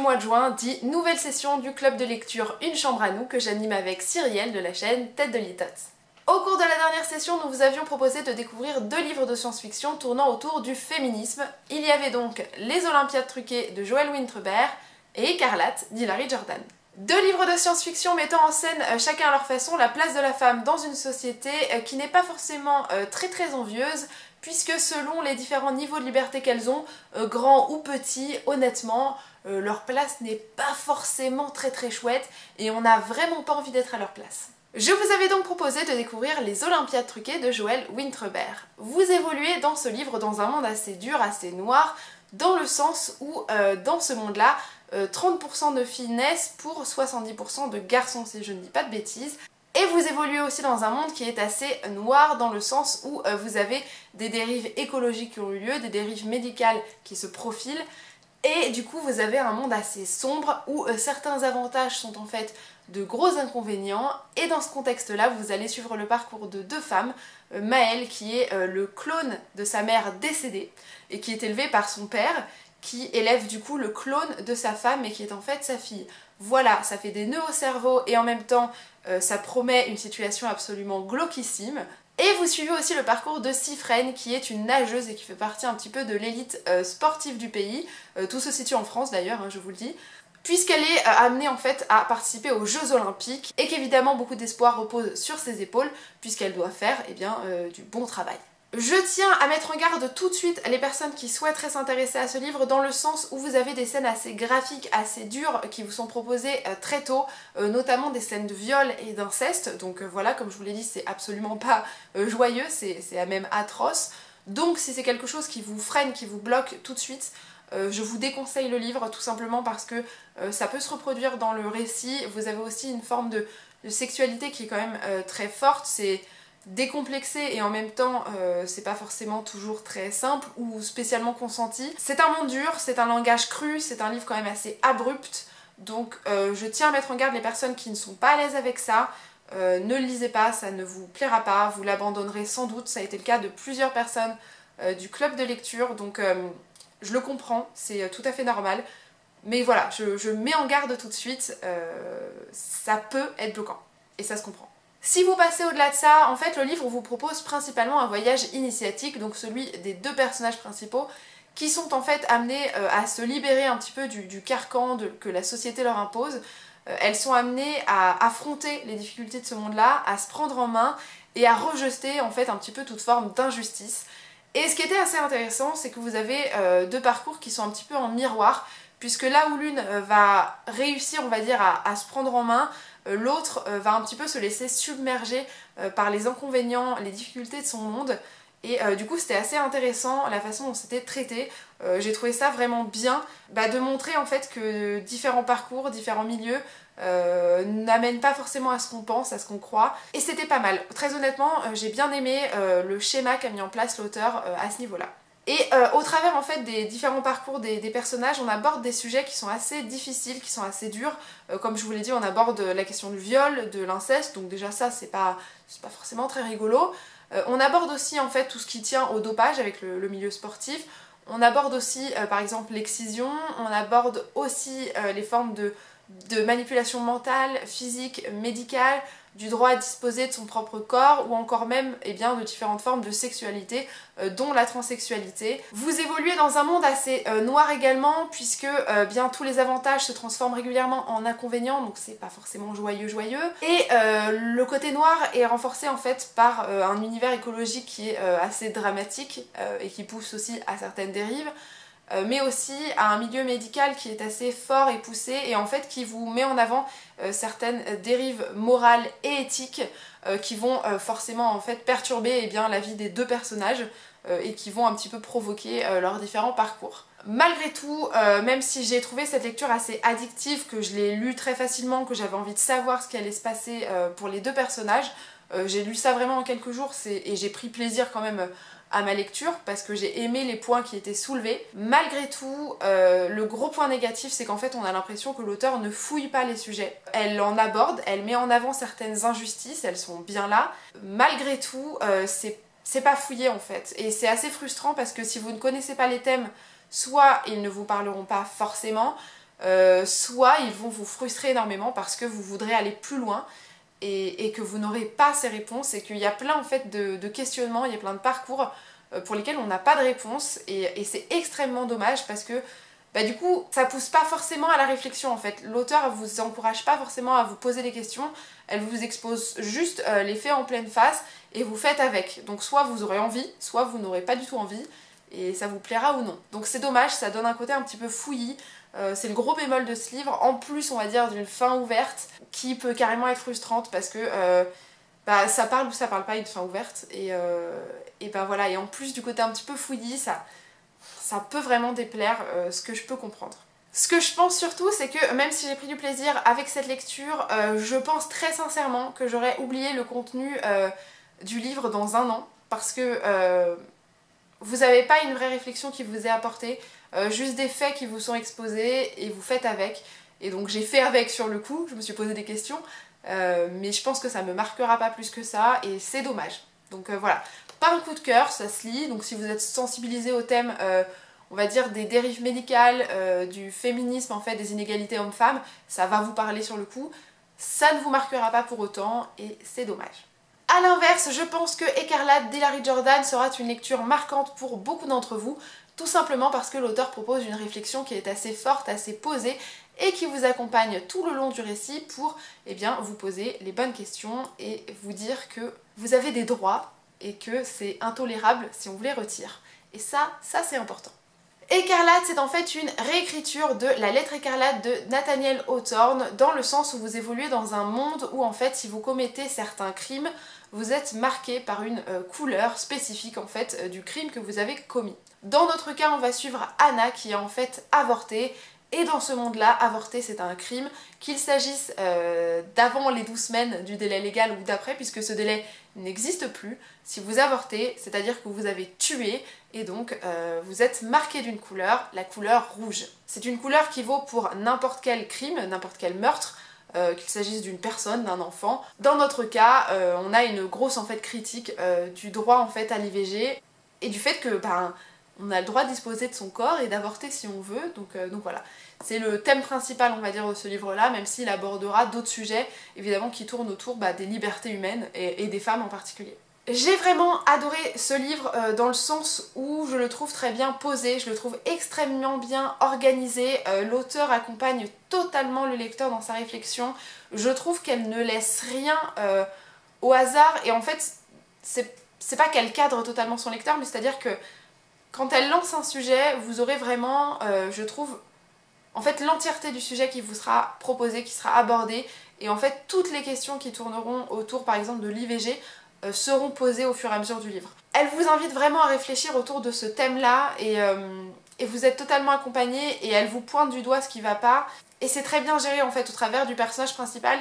mois de juin dit nouvelle session du club de lecture Une chambre à nous que j'anime avec Cyrielle de la chaîne Tête de Litotes. Au cours de la dernière session, nous vous avions proposé de découvrir 2 livres de science-fiction tournant autour du féminisme. Il y avait donc Les Olympiades truquées de Joël Winterberg et Écarlate d'Hilary Jordan. 2 livres de science-fiction mettant en scène chacun à leur façon la place de la femme dans une société qui n'est pas forcément très envieuse, puisque selon les différents niveaux de liberté qu'elles ont, grands ou petits, honnêtement, leur place n'est pas forcément très chouette et on n'a vraiment pas envie d'être à leur place. Je vous avais donc proposé de découvrir Les Olympiades truquées de Joël Winterberg. Vous évoluez dans ce livre dans un monde assez dur, assez noir, dans le sens où dans ce monde-là, 30% de filles naissent pour 70% de garçons, si je ne dis pas de bêtises. Et vous évoluez aussi dans un monde qui est assez noir dans le sens où vous avez des dérives écologiques qui ont eu lieu, des dérives médicales qui se profilent, et du coup vous avez un monde assez sombre où certains avantages sont en fait de gros inconvénients, et dans ce contexte-là vous allez suivre le parcours de 2 femmes, Maëlle qui est le clone de sa mère décédée et qui est élevée par son père, qui élève du coup le clone de sa femme et qui est en fait sa fille. Voilà, ça fait des nœuds au cerveau et en même temps ça promet une situation absolument glauquissime. Et vous suivez aussi le parcours de Cyfren qui est une nageuse et qui fait partie un petit peu de l'élite sportive du pays. Tout se situe en France d'ailleurs, hein, je vous le dis. Puisqu'elle est amenée en fait à participer aux Jeux Olympiques et qu'évidemment beaucoup d'espoir repose sur ses épaules puisqu'elle doit faire du bon travail. Je tiens à mettre en garde tout de suite les personnes qui souhaiteraient s'intéresser à ce livre dans le sens où vous avez des scènes assez graphiques, assez dures qui vous sont proposées très tôt, notamment des scènes de viol et d'inceste, donc voilà, comme je vous l'ai dit, c'est absolument pas joyeux, c'est même atroce. Donc si c'est quelque chose qui vous freine, qui vous bloque tout de suite, je vous déconseille le livre tout simplement parce que ça peut se reproduire dans le récit. Vous avez aussi une forme de sexualité qui est quand même très forte, c'est décomplexé et en même temps c'est pas forcément toujours très simple ou spécialement consenti. C'est un monde dur, c'est un langage cru, c'est un livre quand même assez abrupt, donc je tiens à mettre en garde les personnes qui ne sont pas à l'aise avec ça. Ne le lisez pas, ça ne vous plaira pas, vous l'abandonnerez sans doute, ça a été le cas de plusieurs personnes du club de lecture, donc je le comprends, c'est tout à fait normal, mais voilà, je mets en garde tout de suite, ça peut être bloquant, et ça se comprend. Si vous passez au-delà de ça, en fait le livre vous propose principalement un voyage initiatique, donc celui des 2 personnages principaux qui sont en fait amenés à se libérer un petit peu du carcan que la société leur impose. Elles sont amenées à affronter les difficultés de ce monde-là, à se prendre en main et à rejeter en fait un petit peu toute forme d'injustice. Et ce qui était assez intéressant, c'est que vous avez 2 parcours qui sont un petit peu en miroir, puisque là où l'une va réussir, on va dire, à se prendre en main, l'autre va un petit peu se laisser submerger par les inconvénients, les difficultés de son monde. Et du coup c'était assez intéressant la façon dont c'était traité. J'ai trouvé ça vraiment bien de montrer en fait que différents parcours, différents milieux n'amènent pas forcément à ce qu'on pense, à ce qu'on croit. Et c'était pas mal. Très honnêtement, j'ai bien aimé le schéma qu'a mis en place l'auteur à ce niveau-là. Et au travers en fait des différents parcours des personnages, on aborde des sujets qui sont assez difficiles, qui sont assez durs. Comme je vous l'ai dit, on aborde la question du viol, de l'inceste, donc déjà ça c'est pas forcément très rigolo. On aborde aussi en fait tout ce qui tient au dopage avec le milieu sportif. On aborde aussi par exemple l'excision, on aborde aussi les formes de manipulation mentale, physique, médicale, du droit à disposer de son propre corps ou encore même de différentes formes de sexualité dont la transsexualité. Vous évoluez dans un monde assez noir également puisque tous les avantages se transforment régulièrement en inconvénients, donc c'est pas forcément joyeux. Et le côté noir est renforcé en fait par un univers écologique qui est assez dramatique et qui pousse aussi à certaines dérives. Mais aussi à un milieu médical qui est assez fort et poussé et en fait qui vous met en avant certaines dérives morales et éthiques qui vont forcément en fait perturber la vie des 2 personnages et qui vont un petit peu provoquer leurs différents parcours. Malgré tout, même si j'ai trouvé cette lecture assez addictive, que je l'ai lue très facilement, que j'avais envie de savoir ce qui allait se passer pour les 2 personnages, j'ai lu ça vraiment en quelques jours et j'ai pris plaisir quand même à ma lecture parce que j'ai aimé les points qui étaient soulevés. Malgré tout, le gros point négatif c'est qu'en fait on a l'impression que l'auteur ne fouille pas les sujets. Elle en aborde, elle met en avant certaines injustices, elles sont bien là. Malgré tout, c'est pas fouillé en fait. Et c'est assez frustrant parce que si vous ne connaissez pas les thèmes, soit ils ne vous parleront pas forcément, soit ils vont vous frustrer énormément parce que vous voudrez aller plus loin et que vous n'aurez pas ces réponses et qu'il y a plein en fait de questionnements, il y a plein de parcours pour lesquels on n'a pas de réponse et c'est extrêmement dommage parce que bah, du coup ça pousse pas forcément à la réflexion en fait. L'auteur vous encourage pas forcément à vous poser des questions, elle vous expose juste les faits en pleine face et vous faites avec. Donc soit vous aurez envie, soit vous n'aurez pas du tout envie et ça vous plaira ou non. Donc c'est dommage, ça donne un côté un petit peu fouillis. C'est le gros bémol de ce livre, en plus on va dire d'une fin ouverte qui peut carrément être frustrante parce que bah, ça parle ou ça parle pas une fin ouverte et bah voilà, et en plus du côté un petit peu fouillis, ça peut vraiment déplaire, ce que je peux comprendre. Ce que je pense surtout, c'est que même si j'ai pris du plaisir avec cette lecture, je pense très sincèrement que j'aurais oublié le contenu du livre dans un an parce que vous n'avez pas une vraie réflexion qui vous est apportée, juste des faits qui vous sont exposés et vous faites avec. Et donc j'ai fait avec sur le coup, je me suis posé des questions, mais je pense que ça me marquera pas plus que ça et c'est dommage. Donc voilà, pas un coup de cœur, ça se lit, donc si vous êtes sensibilisé au thème, on va dire des dérives médicales, du féminisme en fait, des inégalités hommes-femmes, ça va vous parler sur le coup, ça ne vous marquera pas pour autant et c'est dommage. A l'inverse, je pense que Écarlate d'Hilary Jordan sera une lecture marquante pour beaucoup d'entre vous, tout simplement parce que l'auteur propose une réflexion qui est assez forte, assez posée et qui vous accompagne tout le long du récit pour vous poser les bonnes questions et vous dire que vous avez des droits et que c'est intolérable si on vous les retire. Et ça c'est important. Écarlate, c'est en fait une réécriture de La Lettre écarlate de Nathaniel Hawthorne, dans le sens où vous évoluez dans un monde où en fait si vous commettez certains crimes, vous êtes marqué par une couleur spécifique en fait du crime que vous avez commis. Dans notre cas, on va suivre Anna qui a en fait avorté, et dans ce monde-là, avorter c'est un crime, qu'il s'agisse d'avant les 12 semaines du délai légal ou d'après, puisque ce délai n'existe plus. Si vous avortez, c'est-à-dire que vous avez tué, et donc vous êtes marqué d'une couleur, la couleur rouge. C'est une couleur qui vaut pour n'importe quel crime, n'importe quel meurtre, qu'il s'agisse d'une personne, d'un enfant. Dans notre cas, on a une grosse en fait critique du droit en fait à l'IVG et du fait que on a le droit de disposer de son corps et d'avorter si on veut, donc voilà. C'est le thème principal on va dire de ce livre-là, même s'il abordera d'autres sujets évidemment qui tournent autour des libertés humaines et des femmes en particulier. J'ai vraiment adoré ce livre dans le sens où je le trouve très bien posé, je le trouve extrêmement bien organisé, l'auteur accompagne totalement le lecteur dans sa réflexion, je trouve qu'elle ne laisse rien au hasard et en fait c'est pas qu'elle cadre totalement son lecteur, mais c'est-à-dire que quand elle lance un sujet, vous aurez vraiment, je trouve, en fait l'entièreté du sujet qui vous sera proposé, qui sera abordé et en fait toutes les questions qui tourneront autour par exemple de l'IVG seront posées au fur et à mesure du livre. Elle vous invite vraiment à réfléchir autour de ce thème-là et vous êtes totalement accompagné et elle vous pointe du doigt ce qui va pas. Et c'est très bien géré en fait au travers du personnage principal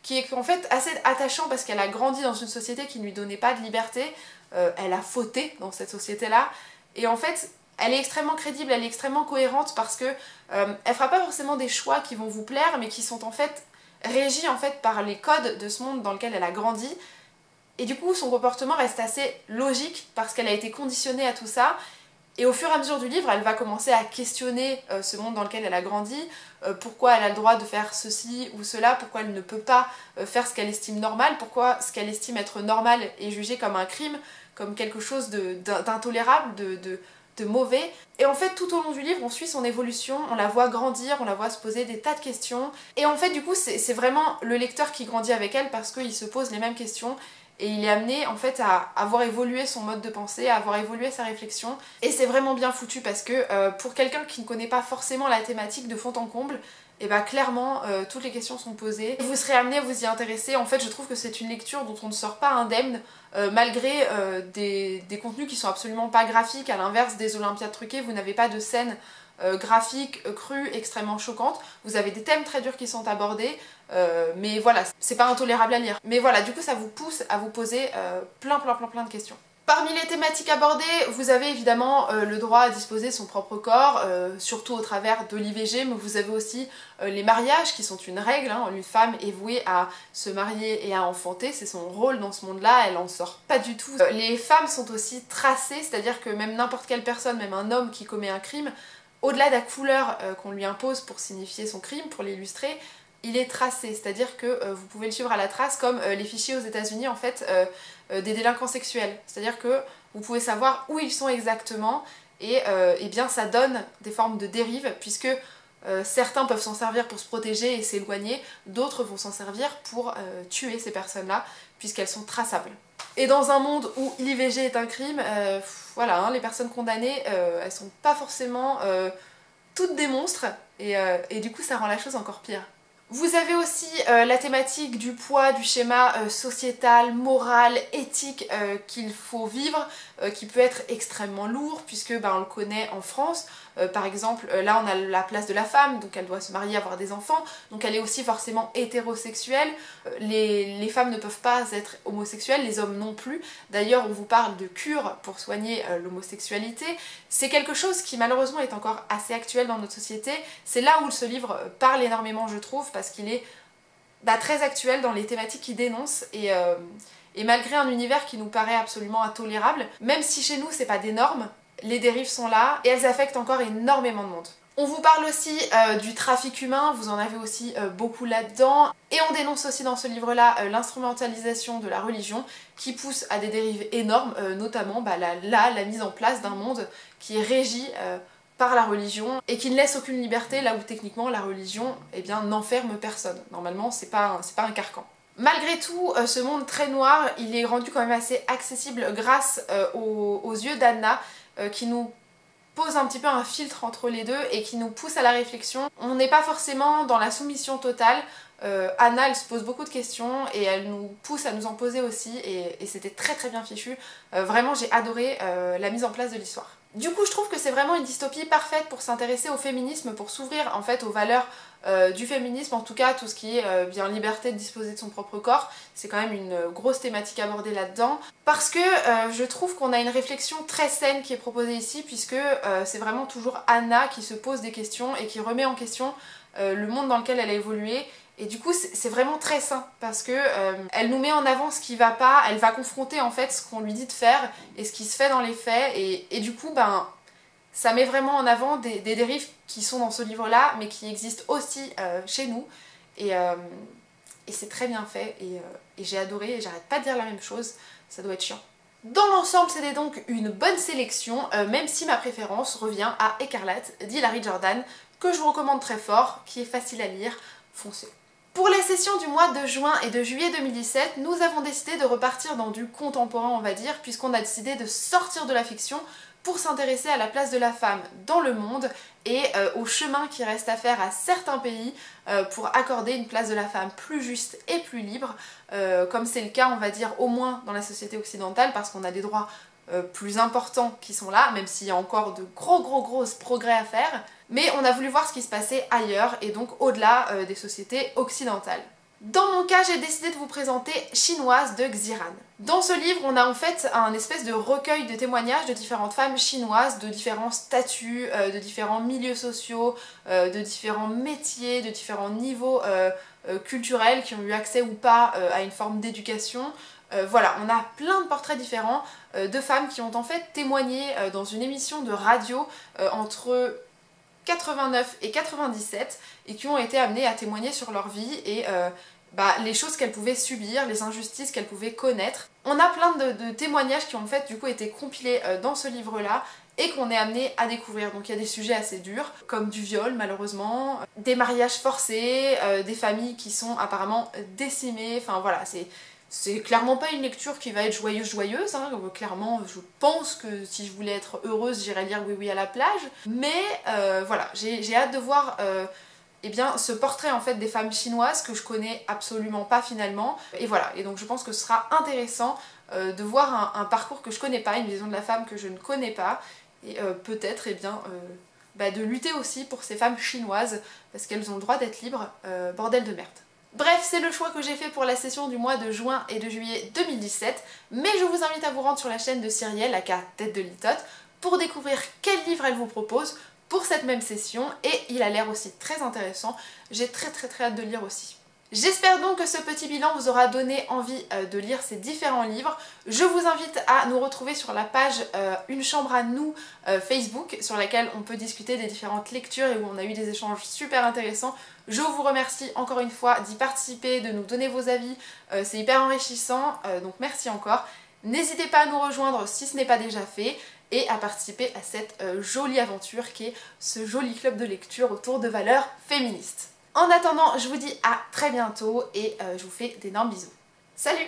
qui est en fait assez attachant parce qu'elle a grandi dans une société qui ne lui donnait pas de liberté, elle a fauté dans cette société-là et en fait elle est extrêmement crédible, elle est extrêmement cohérente parce que elle fera pas forcément des choix qui vont vous plaire mais qui sont en fait régis en fait par les codes de ce monde dans lequel elle a grandi. Et du coup, son comportement reste assez logique parce qu'elle a été conditionnée à tout ça. Et au fur et à mesure du livre, elle va commencer à questionner ce monde dans lequel elle a grandi, pourquoi elle a le droit de faire ceci ou cela, pourquoi elle ne peut pas faire ce qu'elle estime normal, pourquoi ce qu'elle estime être normal est jugé comme un crime, comme quelque chose d'intolérable, de mauvais. Et en fait, tout au long du livre, on suit son évolution, on la voit grandir, on la voit se poser des tas de questions. Et en fait, du coup, c'est vraiment le lecteur qui grandit avec elle parce qu'il se pose les mêmes questions. Et il est amené en fait à avoir évolué son mode de pensée, à avoir évolué sa réflexion. Et c'est vraiment bien foutu parce que pour quelqu'un qui ne connaît pas forcément la thématique de fond en comble, et clairement toutes les questions sont posées. Vous serez amené à vous y intéresser. En fait je trouve que c'est une lecture dont on ne sort pas indemne malgré des contenus qui sont absolument pas graphiques. À l'inverse des Olympiades truquées, vous n'avez pas de scènes graphiques, crues, extrêmement choquantes. Vous avez des thèmes très durs qui sont abordés. Mais voilà, c'est pas intolérable à lire. Mais voilà, du coup ça vous pousse à vous poser plein de questions. Parmi les thématiques abordées, vous avez évidemment le droit à disposer de son propre corps, surtout au travers de l'IVG, mais vous avez aussi les mariages qui sont une règle, hein. Une femme est vouée à se marier et à enfanter, c'est son rôle dans ce monde-là, elle en sort pas du tout. Les femmes sont aussi tracées, c'est-à-dire que même n'importe quelle personne, même un homme qui commet un crime, au-delà de la couleur qu'on lui impose pour signifier son crime, pour l'illustrer, il est tracé, c'est-à-dire que vous pouvez le suivre à la trace comme les fichiers aux États-Unis en fait des délinquants sexuels. C'est-à-dire que vous pouvez savoir où ils sont exactement et bien ça donne des formes de dérive puisque certains peuvent s'en servir pour se protéger et s'éloigner, d'autres vont s'en servir pour tuer ces personnes-là puisqu'elles sont traçables. Et dans un monde où l'IVG est un crime, voilà, hein, les personnes condamnées, elles sont pas forcément toutes des monstres et du coup ça rend la chose encore pire. Vous avez aussi la thématique du poids, du schéma sociétal, moral, éthique qu'il faut vivre, qui peut être extrêmement lourd puisque on le connaît en France. Par exemple, là on a la place de la femme, donc elle doit se marier, avoir des enfants, donc elle est aussi forcément hétérosexuelle. Les femmes ne peuvent pas être homosexuelles, les hommes non plus. D'ailleurs on vous parle de cure pour soigner l'homosexualité. C'est quelque chose qui malheureusement est encore assez actuel dans notre société. C'est là où ce livre parle énormément je trouve, parce qu'il est très actuel dans les thématiques qu'il dénonce et malgré un univers qui nous paraît absolument intolérable, même si chez nous c'est pas des normes, les dérives sont là et elles affectent encore énormément de monde. On vous parle aussi du trafic humain, vous en avez aussi beaucoup là-dedans, et on dénonce aussi dans ce livre-là l'instrumentalisation de la religion qui pousse à des dérives énormes, notamment la mise en place d'un monde qui est régi par la religion et qui ne laisse aucune liberté là où techniquement la religion n'enferme personne. Normalement c'est pas un carcan. Malgré tout, ce monde très noir, il est rendu quand même assez accessible grâce aux yeux d'Anna qui nous pose un petit peu un filtre entre les deux et qui nous pousse à la réflexion. On n'est pas forcément dans la soumission totale. Anna, elle se pose beaucoup de questions et elle nous pousse à nous en poser aussi et c'était très très bien fichu. Vraiment, j'ai adoré la mise en place de l'histoire. Du coup, je trouve que c'est vraiment une dystopie parfaite pour s'intéresser au féminisme, pour s'ouvrir en fait aux valeurs du féminisme, en tout cas tout ce qui est bien liberté de disposer de son propre corps. C'est quand même une grosse thématique abordée là-dedans. Parce que je trouve qu'on a une réflexion très saine qui est proposée ici, puisque c'est vraiment toujours Anna qui se pose des questions et qui remet en question le monde dans lequel elle a évolué. Et du coup c'est vraiment très sain parce que elle nous met en avant ce qui va pas, elle va confronter en fait ce qu'on lui dit de faire et ce qui se fait dans les faits et du coup ça met vraiment en avant des dérives qui sont dans ce livre là mais qui existent aussi chez nous et c'est très bien fait et j'ai adoré et j'arrête pas de dire la même chose, ça doit être chiant. Dans l'ensemble, c'était donc une bonne sélection, même si ma préférence revient à Écarlate d'Hilary Jordan, que je vous recommande très fort, qui est facile à lire, foncez. Pour les sessions du mois de juin et de juillet 2017, nous avons décidé de repartir dans du contemporain, on va dire, puisqu'on a décidé de sortir de la fiction pour s'intéresser à la place de la femme dans le monde et au chemin qui reste à faire à certains pays pour accorder une place de la femme plus juste et plus libre, comme c'est le cas, on va dire, au moins dans la société occidentale, parce qu'on a des droits plus importants qui sont là, même s'il y a encore de gros progrès à faire. Mais on a voulu voir ce qui se passait ailleurs et donc au-delà des sociétés occidentales. Dans mon cas, j'ai décidé de vous présenter Chinoise de Xiran. Dans ce livre, on a en fait un espèce de recueil de témoignages de différentes femmes chinoises, de différents statuts, de différents milieux sociaux, de différents métiers, de différents niveaux culturels qui ont eu accès ou pas à une forme d'éducation. Voilà, on a plein de portraits différents de femmes qui ont en fait témoigné dans une émission de radio entre 89 et 97 et qui ont été amenées à témoigner sur leur vie et les choses qu'elles pouvaient subir, les injustices qu'elles pouvaient connaître. On a plein de témoignages qui ont en fait du coup été compilés dans ce livre-là et qu'on est amené à découvrir. Donc il y a des sujets assez durs, comme du viol malheureusement, des mariages forcés, des familles qui sont apparemment décimées, enfin voilà, c'est clairement pas une lecture qui va être joyeuse, hein. Clairement je pense que si je voulais être heureuse j'irais lire Oui Oui à la plage, mais voilà, j'ai hâte de voir ce portrait en fait des femmes chinoises que je connais absolument pas finalement, et voilà, et donc je pense que ce sera intéressant de voir un parcours que je connais pas, une vision de la femme que je ne connais pas, et peut-être de lutter aussi pour ces femmes chinoises, parce qu'elles ont le droit d'être libres, bordel de merde. Bref, c'est le choix que j'ai fait pour la session du mois de juin et de juillet 2017, mais je vous invite à vous rendre sur la chaîne de Cyrielle, aka Tête de Litote, pour découvrir quel livre elle vous propose pour cette même session, et il a l'air aussi très intéressant, j'ai très hâte de le lire aussi. J'espère donc que ce petit bilan vous aura donné envie de lire ces différents livres. Je vous invite à nous retrouver sur la page Une chambre à nous Facebook, sur laquelle on peut discuter des différentes lectures et où on a eu des échanges super intéressants. Je vous remercie encore une fois d'y participer, de nous donner vos avis, c'est hyper enrichissant, donc merci encore. N'hésitez pas à nous rejoindre si ce n'est pas déjà fait et à participer à cette jolie aventure qui est ce joli club de lecture autour de valeurs féministes. En attendant, je vous dis à très bientôt et je vous fais d'énormes bisous. Salut!